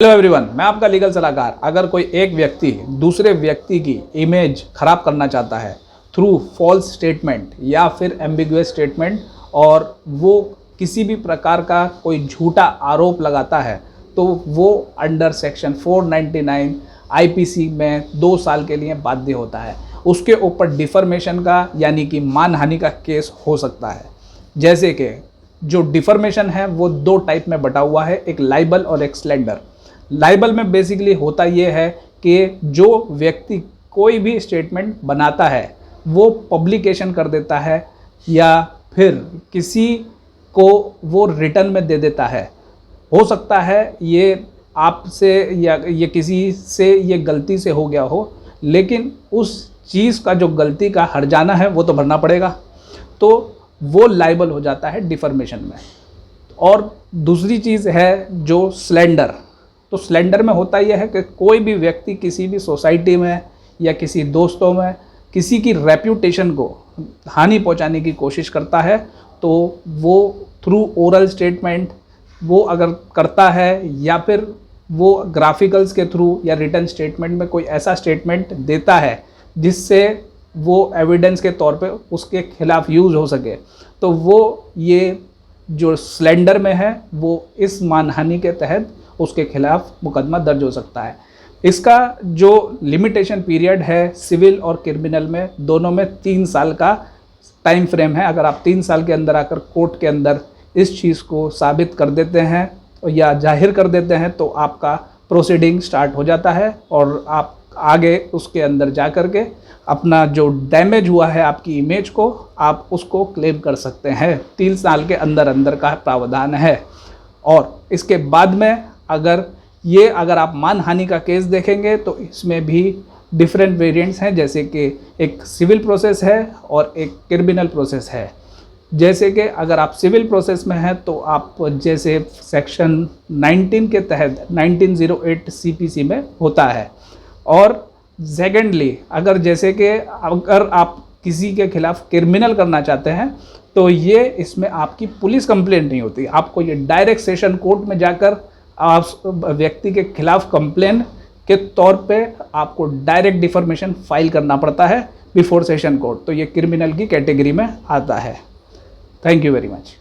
Hello everyone, मैं आपका legal सलाहकार। अगर कोई एक व्यक्ति दूसरे व्यक्ति की इमेज खराब करना चाहता है थ्रू फॉल्स स्टेटमेंट या फिर एम्बिगुअस स्टेटमेंट और वो किसी भी प्रकार का कोई झूठा आरोप लगाता है तो वो अंडर सेक्शन 499 आईपीसी में 2 साल के लिए बाध्य होता है। उसके ऊपर डिफर्मेशन का यानी कि मानहानि का केस हो सकता है। जैसे कि जो डिफर्मेशन है वो 2 टाइप में बटा हुआ है, एक लाइबल और एक स्लैंडर। लाइबल में बेसिकली होता ये है कि जो व्यक्ति कोई भी स्टेटमेंट बनाता है वो पब्लिकेशन कर देता है या फिर किसी को वो रिटर्न में दे देता है। हो सकता है ये आपसे या ये किसी से ये गलती से हो गया हो, लेकिन उस चीज़ का जो गलती का हर्जाना है वो तो भरना पड़ेगा, तो वो लाइबल हो जाता है डिफर्मेशन में। और दूसरी चीज़ है जो स्लैंडर। तो स्लैंडर में होता यह है कि कोई भी व्यक्ति किसी भी सोसाइटी में या किसी दोस्तों में किसी की रेप्यूटेशन को हानि पहुंचाने की कोशिश करता है, तो वो थ्रू ओरल स्टेटमेंट वो अगर करता है या फिर वो ग्राफिकल्स के थ्रू या रिटन स्टेटमेंट में कोई ऐसा स्टेटमेंट देता है जिससे वो एविडेंस के तौर पे उसके खिलाफ यूज़ हो सके, तो वो ये जो स्लैंडर में है वो इस मानहानि के तहत उसके खिलाफ मुकदमा दर्ज हो सकता है। इसका जो लिमिटेशन पीरियड है सिविल और क्रिमिनल में दोनों में 3 साल का टाइम फ्रेम है। अगर आप 3 साल के अंदर आकर कोर्ट के अंदर इस चीज़ को साबित कर देते हैं या जाहिर कर देते हैं तो आपका प्रोसीडिंग स्टार्ट हो जाता है और आप आगे उसके अंदर जा कर के अपना जो डैमेज हुआ है आपकी इमेज को आप उसको क्लेम कर सकते हैं। 3 साल के अंदर अंदर का प्रावधान है। और इसके बाद में अगर आप मानहानि का केस देखेंगे तो इसमें भी डिफरेंट वेरिएंट्स हैं, जैसे कि एक सिविल प्रोसेस है और एक क्रिमिनल प्रोसेस है। जैसे कि अगर आप सिविल प्रोसेस में हैं तो आप जैसे सेक्शन 19 के तहत 1908 सीपीसी में होता है। और सेकेंडली अगर आप किसी के खिलाफ क्रिमिनल करना चाहते हैं तो ये इसमें आपकी पुलिस कंप्लेंट नहीं होती, आपको ये डायरेक्ट सेशन कोर्ट में जाकर आप व्यक्ति के खिलाफ कंप्लेन के तौर पे आपको डायरेक्ट डिफर्मेशन फाइल करना पड़ता है बिफोर सेशन कोर्ट। तो ये क्रिमिनल की कैटेगरी में आता है। Thank you very much.